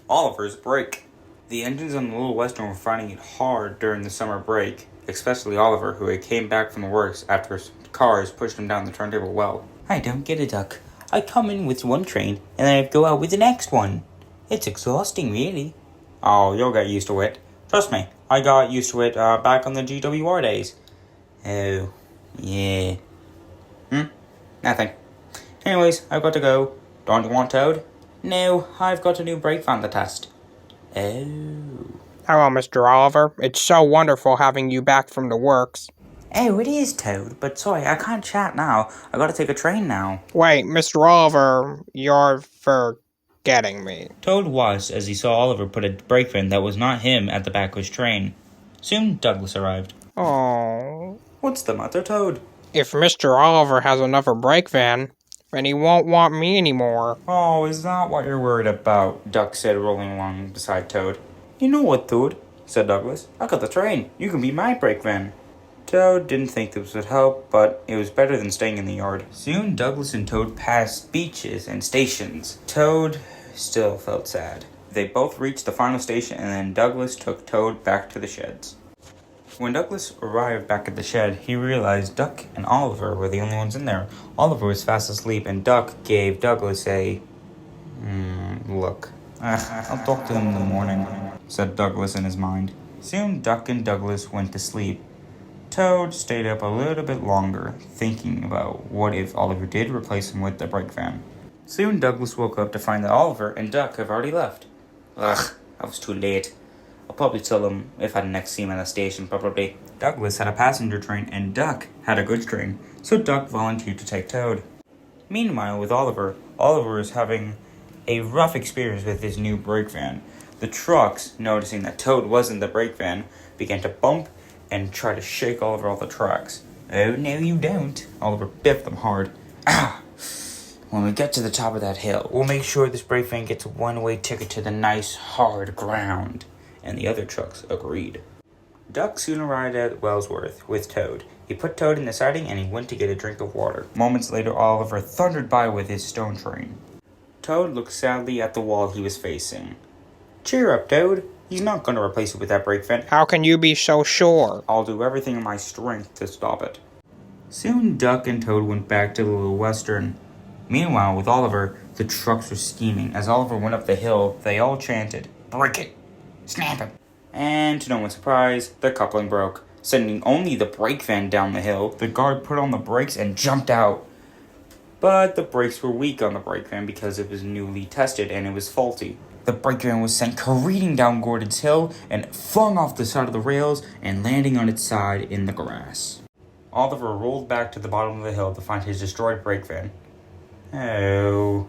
Oliver's break. The engines on the Little Western were finding it hard during the summer break, especially Oliver, who had came back from the works after his cars pushed him down the turntable well. I don't get it, Duck. I come in with one train, and then I go out with the next one. It's exhausting, really. Oh, you'll get used to it. Trust me, I got used to it back on the GWR days. Oh, yeah. Nothing. Anyways, I've got to go. Don't you want Toad? No, I've got a new brake van to test. Oh. Hello, Mr. Oliver. It's so wonderful having you back from the works. Oh, it is, Toad, but sorry, I can't chat now. I gotta take a train now. Wait, Mr. Oliver, you're forgetting me. Toad was as he saw Oliver put a brake van that was not him at the back of his train. Soon Douglas arrived. Oh. What's the matter, Toad? If Mr. Oliver has another brake van, then he won't want me anymore. Oh, is that what you're worried about? Duck said, rolling along beside Toad. You know what, Toad, said Douglas. I got the train. You can be my brake van. Toad didn't think this would help, but it was better than staying in the yard. Soon Douglas and Toad passed beaches and stations. Toad still felt sad. They both reached the final station, and then Douglas took Toad back to the sheds. When Douglas arrived back at the shed, he realized Duck and Oliver were the only ones in there. Oliver was fast asleep, and Duck gave Douglas a look. I'll talk to him in the morning, said Douglas in his mind. Soon Duck and Douglas went to sleep. Toad stayed up a little bit longer, thinking about what if Oliver did replace him with the brake van. Soon Douglas woke up to find that Oliver and Duck have already left. Ugh, I was too late. I'll probably tell him if I next see him at the station, probably. Douglas had a passenger train and Duck had a goods train, so Duck volunteered to take Toad. Meanwhile, with Oliver is having a rough experience with his new brake van. The trucks, noticing that Toad wasn't the brake van, began to bump and try to shake Oliver off the tracks. Oh, no you don't. Oliver biffed them hard. Ah! When we get to the top of that hill, we'll make sure this brake van gets a one-way ticket to the nice, hard ground. And the other trucks agreed. Duck soon arrived at Wellsworth with Toad. He put Toad in the siding and he went to get a drink of water. Moments later, Oliver thundered by with his stone train. Toad looked sadly at the wall he was facing. Cheer up, Toad. He's not going to replace it with that brake van. How can you be so sure? I'll do everything in my strength to stop it. Soon Duck and Toad went back to the Little Western. Meanwhile, with Oliver, the trucks were scheming. As Oliver went up the hill, they all chanted, "Break it! Snap it!" And to no one's surprise, the coupling broke, sending only the brake van down the hill. The guard put on the brakes and jumped out. But the brakes were weak on the brake van because it was newly tested and it was faulty. The brake van was sent careening down Gordon's Hill and flung off the side of the rails and landing on its side in the grass. Oliver rolled back to the bottom of the hill to find his destroyed brake van. Oh.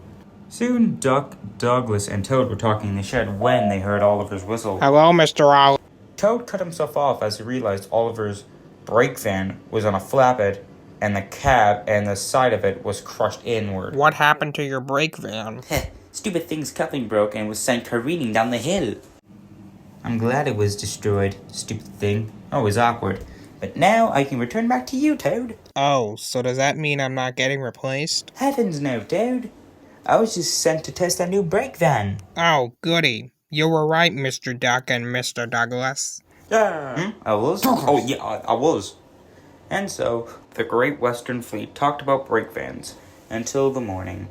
Soon Duck, Douglas, and Toad were talking in the shed when they heard Oliver's whistle. Hello, Mr. Oliver. Toad cut himself off as he realized Oliver's brake van was on a flatbed and the cab and the side of it was crushed inward. What happened to your brake van? Stupid thing's coupling broke and was sent careening down the hill. I'm glad it was destroyed, stupid thing. Always awkward. But now I can return back to you, Toad. Oh, so does that mean I'm not getting replaced? Heavens no, Toad. I was just sent to test that new brake van. Oh, goody. You were right, Mr. Duck and Mr. Douglas. I was? Oh, yeah, I was. And so, the Great Western Fleet talked about brake vans until the morning.